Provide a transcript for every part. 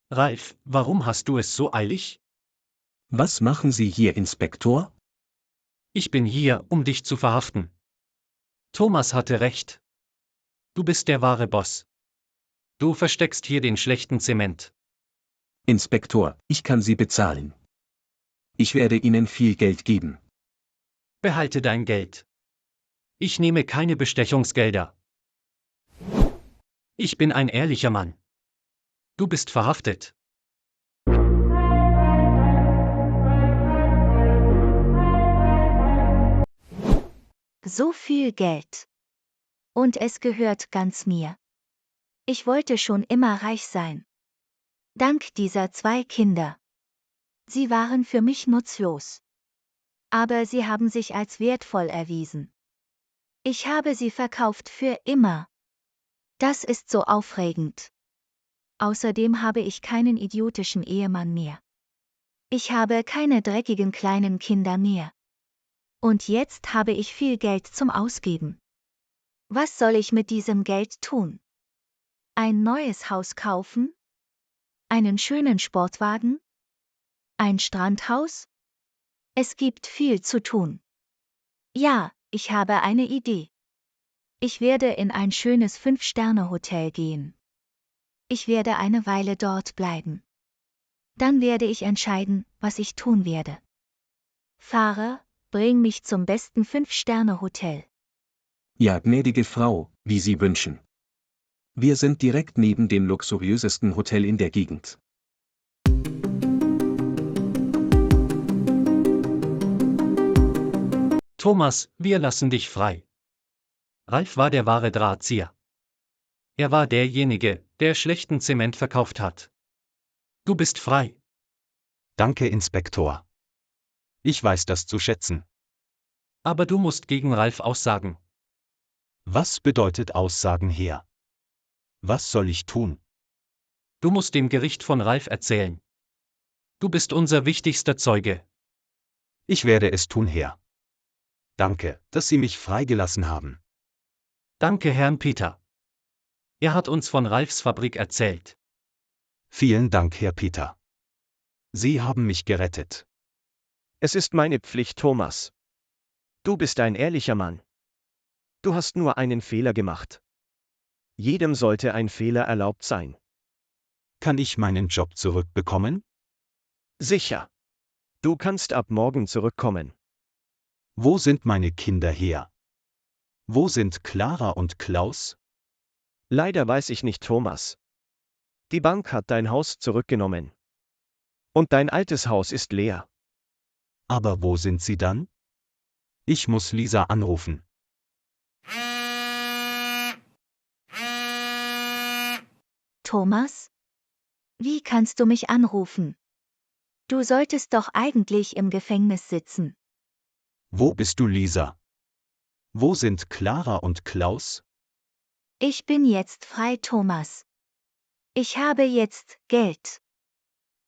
Ralf, warum hast du es so eilig? Was machen Sie hier, Inspektor? Ich bin hier, um dich zu verhaften. Thomas hatte recht. Du bist der wahre Boss. Du versteckst hier den schlechten Zement. Inspektor, ich kann Sie bezahlen. Ich werde Ihnen viel Geld geben. Behalte dein Geld. Ich nehme keine Bestechungsgelder. Ich bin ein ehrlicher Mann. Du bist verhaftet. So viel Geld. Und es gehört ganz mir. Ich wollte schon immer reich sein. Dank dieser 2 Kinder. Sie waren für mich nutzlos. Aber sie haben sich als wertvoll erwiesen. Ich habe sie verkauft für immer. Das ist so aufregend. Außerdem habe ich keinen idiotischen Ehemann mehr. Ich habe keine dreckigen kleinen Kinder mehr. Und jetzt habe ich viel Geld zum Ausgeben. Was soll ich mit diesem Geld tun? Ein neues Haus kaufen? Einen schönen Sportwagen? Ein Strandhaus? Es gibt viel zu tun. Ja, ich habe eine Idee. Ich werde in ein schönes 5-Sterne-Hotel gehen. Ich werde eine Weile dort bleiben. Dann werde ich entscheiden, was ich tun werde. Fahrer, bring mich zum besten 5-Sterne-Hotel. Ja, gnädige Frau, wie Sie wünschen. Wir sind direkt neben dem luxuriösesten Hotel in der Gegend. Thomas, wir lassen dich frei. Ralf war der wahre Drahtzieher. Er war derjenige, der schlechten Zement verkauft hat. Du bist frei. Danke, Inspektor. Ich weiß das zu schätzen. Aber du musst gegen Ralf aussagen. Was bedeutet Aussagen her? Was soll ich tun? Du musst dem Gericht von Ralf erzählen. Du bist unser wichtigster Zeuge. Ich werde es tun, Herr. Danke, dass Sie mich freigelassen haben. Danke, Herrn Peter. Er hat uns von Ralfs Fabrik erzählt. Vielen Dank, Herr Peter. Sie haben mich gerettet. Es ist meine Pflicht, Thomas. Du bist ein ehrlicher Mann. Du hast nur einen Fehler gemacht. Jedem sollte ein Fehler erlaubt sein. Kann ich meinen Job zurückbekommen? Sicher. Du kannst ab morgen zurückkommen. Wo sind meine Kinder her? Wo sind Clara und Klaus? Leider weiß ich nicht, Thomas. Die Bank hat dein Haus zurückgenommen. Und dein altes Haus ist leer. Aber wo sind sie dann? Ich muss Lisa anrufen. Thomas? Wie kannst du mich anrufen? Du solltest doch eigentlich im Gefängnis sitzen. Wo bist du, Lisa? Wo sind Clara und Klaus? Ich bin jetzt frei, Thomas. Ich habe jetzt Geld.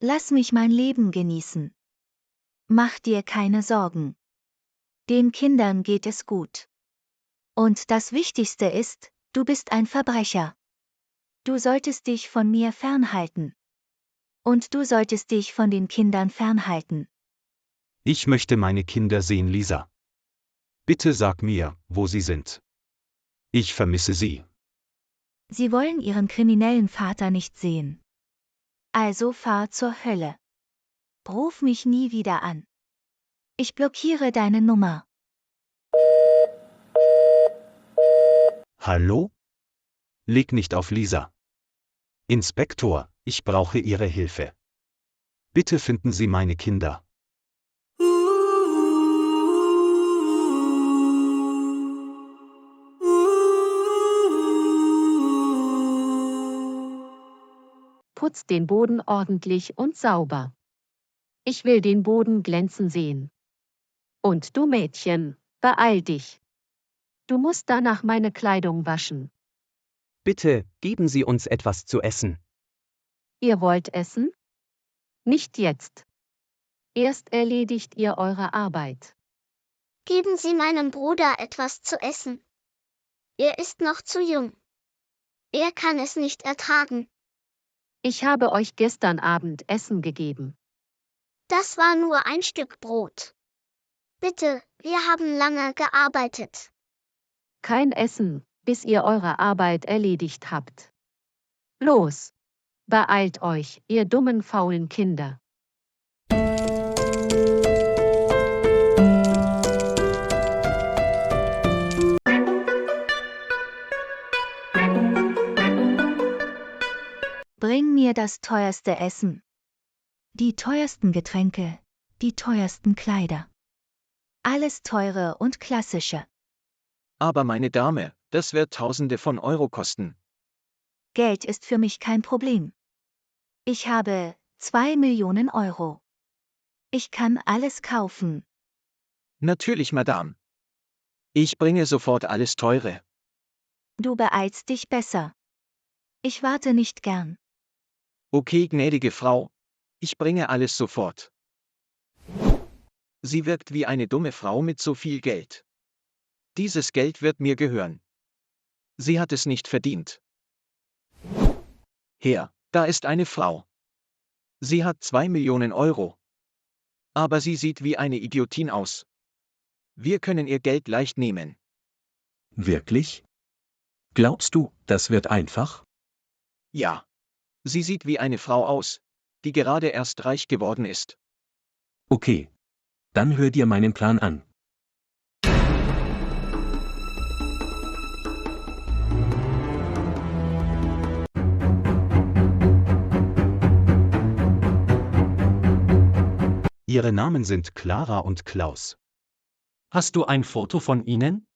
Lass mich mein Leben genießen. Mach dir keine Sorgen. Den Kindern geht es gut. Und das Wichtigste ist, du bist ein Verbrecher. Du solltest dich von mir fernhalten. Und du solltest dich von den Kindern fernhalten. Ich möchte meine Kinder sehen, Lisa. Bitte sag mir, wo sie sind. Ich vermisse sie. Sie wollen ihren kriminellen Vater nicht sehen. Also fahr zur Hölle. Ruf mich nie wieder an. Ich blockiere deine Nummer. Hallo? Leg nicht auf Lisa. Inspektor, ich brauche Ihre Hilfe. Bitte finden Sie meine Kinder. Putz den Boden ordentlich und sauber. Ich will den Boden glänzen sehen. Und du Mädchen, beeil dich. Du musst danach meine Kleidung waschen. Bitte, geben Sie uns etwas zu essen. Ihr wollt essen? Nicht jetzt. Erst erledigt ihr eure Arbeit. Geben Sie meinem Bruder etwas zu essen. Er ist noch zu jung. Er kann es nicht ertragen. Ich habe euch gestern Abend Essen gegeben. Das war nur ein Stück Brot. Bitte, wir haben lange gearbeitet. Kein Essen, bis ihr eure Arbeit erledigt habt. Los! Beeilt euch, ihr dummen, faulen Kinder. Bring mir das teuerste Essen. Die teuersten Getränke, die teuersten Kleider. Alles teure und klassische. Aber meine Dame, das wird Tausende von Euro kosten. Geld ist für mich kein Problem. Ich habe 2 Millionen Euro. Ich kann alles kaufen. Natürlich, Madame. Ich bringe sofort alles Teure. Du beeilst dich besser. Ich warte nicht gern. Okay, gnädige Frau. Ich bringe alles sofort. Sie wirkt wie eine dumme Frau mit so viel Geld. Dieses Geld wird mir gehören. Sie hat es nicht verdient. Hier, da ist eine Frau. Sie hat 2 Millionen Euro. Aber sie sieht wie eine Idiotin aus. Wir können ihr Geld leicht nehmen. Wirklich? Glaubst du, das wird einfach? Ja. Sie sieht wie eine Frau aus, die gerade erst reich geworden ist. Okay. Dann hör dir meinen Plan an. Ihre Namen sind Clara und Klaus. Hast du ein Foto von ihnen?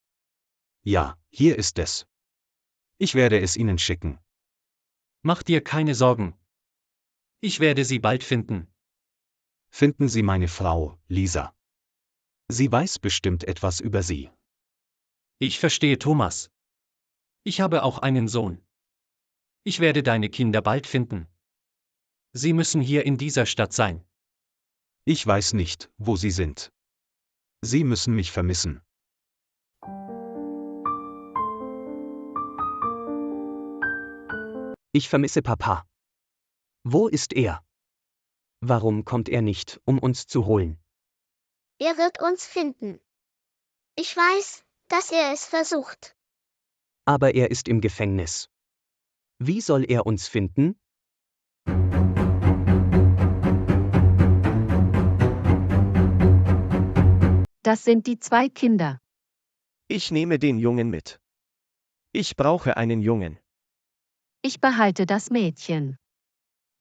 Ja, hier ist es. Ich werde es Ihnen schicken. Mach dir keine Sorgen. Ich werde sie bald finden. Finden Sie meine Frau, Lisa. Sie weiß bestimmt etwas über Sie. Ich verstehe, Thomas. Ich habe auch einen Sohn. Ich werde deine Kinder bald finden. Sie müssen hier in dieser Stadt sein. Ich weiß nicht, wo Sie sind. Sie müssen mich vermissen. Ich vermisse Papa. Wo ist er? Warum kommt er nicht, um uns zu holen? Er wird uns finden. Ich weiß, dass er es versucht. Aber er ist im Gefängnis. Wie soll er uns finden? Das sind die 2 Kinder. Ich nehme den Jungen mit. Ich brauche einen Jungen. Ich behalte das Mädchen.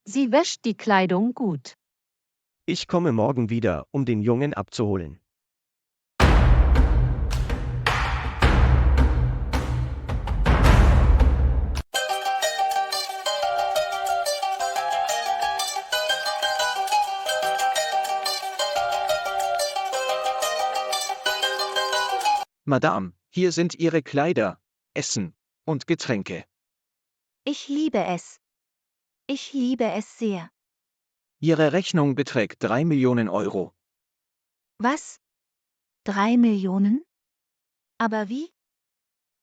Sie wäscht die Kleidung gut. Ich komme morgen wieder, um den Jungen abzuholen. Madame, hier sind Ihre Kleider, Essen und Getränke. Ich liebe es. Ich liebe es sehr. Ihre Rechnung beträgt 3 Millionen Euro. Was? 3 Millionen? Aber wie?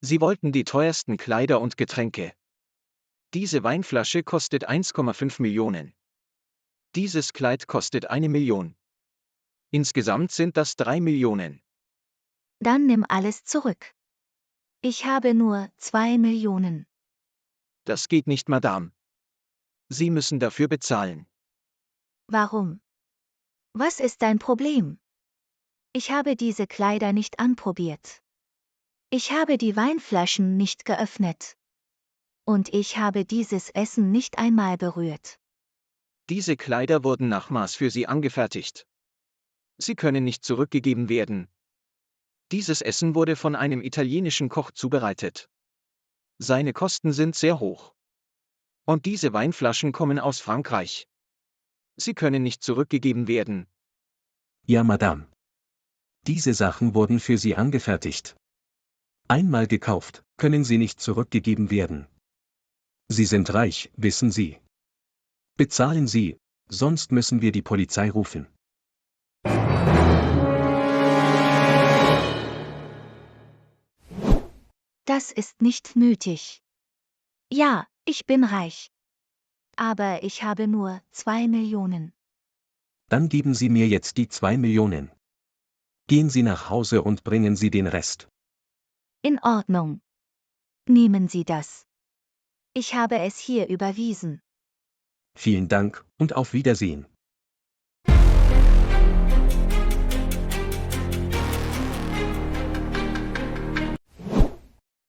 Sie wollten die teuersten Kleider und Getränke. Diese Weinflasche kostet 1,5 Millionen. Dieses Kleid kostet 1 Million. Insgesamt sind das 3 Millionen. Dann nimm alles zurück. Ich habe nur 2 Millionen. Das geht nicht, Madame. Sie müssen dafür bezahlen. Warum? Was ist dein Problem? Ich habe diese Kleider nicht anprobiert. Ich habe die Weinflaschen nicht geöffnet. Und ich habe dieses Essen nicht einmal berührt. Diese Kleider wurden nach Maß für Sie angefertigt. Sie können nicht zurückgegeben werden. Dieses Essen wurde von einem italienischen Koch zubereitet. Seine Kosten sind sehr hoch. Und diese Weinflaschen kommen aus Frankreich. Sie können nicht zurückgegeben werden. Ja, Madame. Diese Sachen wurden für Sie angefertigt. Einmal gekauft, können sie nicht zurückgegeben werden. Sie sind reich, wissen Sie. Bezahlen Sie, sonst müssen wir die Polizei rufen. Das ist nicht nötig. Ja, ich bin reich. Aber ich habe nur 2 Millionen. Dann geben Sie mir jetzt die 2 Millionen. Gehen Sie nach Hause und bringen Sie den Rest. In Ordnung. Nehmen Sie das. Ich habe es hier überwiesen. Vielen Dank und auf Wiedersehen.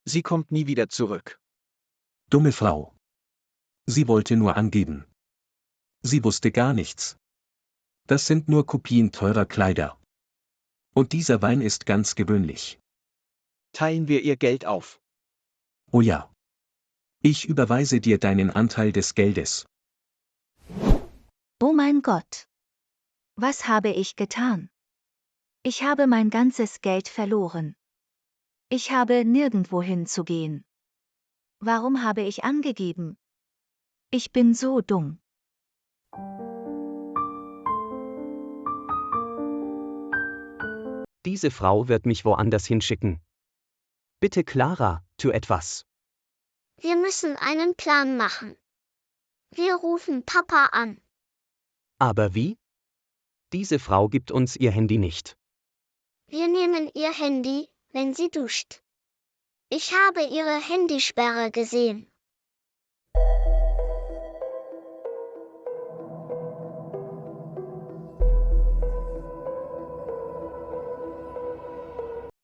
Sie kommt nie wieder zurück. Dumme Frau. Sie wollte nur angeben. Sie wusste gar nichts. Das sind nur Kopien teurer Kleider. Und dieser Wein ist ganz gewöhnlich. Teilen wir ihr Geld auf. Oh ja. Ich überweise dir deinen Anteil des Geldes. Oh mein Gott. Was habe ich getan? Ich habe mein ganzes Geld verloren. Ich habe nirgendwo hinzugehen. Warum habe ich angegeben? Ich bin so dumm. Diese Frau wird mich woanders hinschicken. Bitte Clara, tu etwas. Wir müssen einen Plan machen. Wir rufen Papa an. Aber wie? Diese Frau gibt uns ihr Handy nicht. Wir nehmen ihr Handy, wenn sie duscht. Ich habe ihre Handysperre gesehen.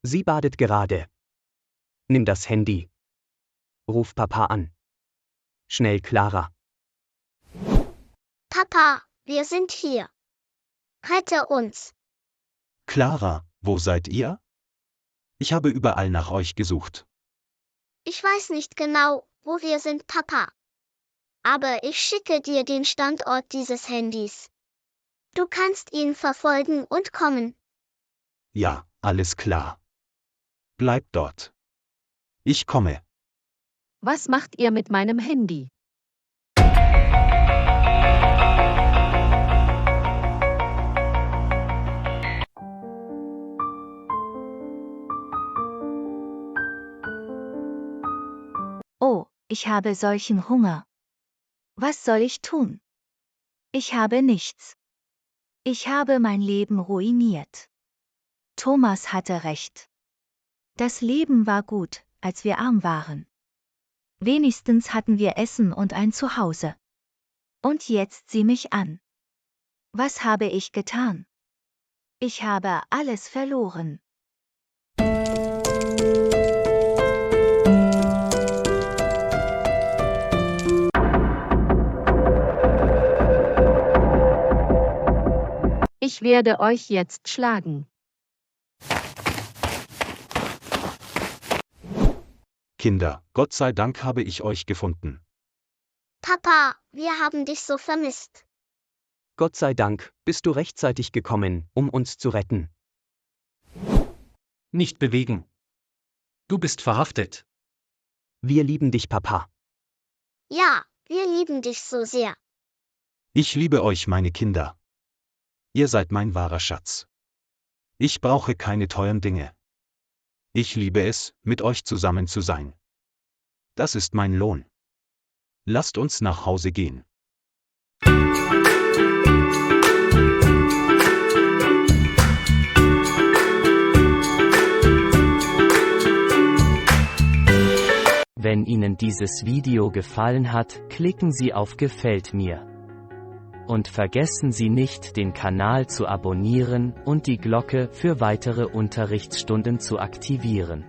Sie badet gerade. Nimm das Handy. Ruf Papa an. Schnell, Clara. Papa, wir sind hier. Rette uns. Clara, wo seid ihr? Ich habe überall nach euch gesucht. Ich weiß nicht genau, wo wir sind, Papa. Aber ich schicke dir den Standort dieses Handys. Du kannst ihn verfolgen und kommen. Ja, alles klar. Bleibt dort. Ich komme. Was macht ihr mit meinem Handy? Oh, ich habe solchen Hunger. Was soll ich tun? Ich habe nichts. Ich habe mein Leben ruiniert. Thomas hatte recht. Das Leben war gut, als wir arm waren. Wenigstens hatten wir Essen und ein Zuhause. Und jetzt sieh mich an. Was habe ich getan? Ich habe alles verloren. Ich werde euch jetzt schlagen. Kinder, Gott sei Dank habe ich euch gefunden. Papa, wir haben dich so vermisst. Gott sei Dank, bist du rechtzeitig gekommen, um uns zu retten. Nicht bewegen. Du bist verhaftet. Wir lieben dich, Papa. Ja, wir lieben dich so sehr. Ich liebe euch, meine Kinder. Ihr seid mein wahrer Schatz. Ich brauche keine teuren Dinge. Ich liebe es, mit euch zusammen zu sein. Das ist mein Lohn. Lasst uns nach Hause gehen. Wenn Ihnen dieses Video gefallen hat, klicken Sie auf Gefällt mir. Und vergessen Sie nicht, den Kanal zu abonnieren und die Glocke für weitere Unterrichtsstunden zu aktivieren.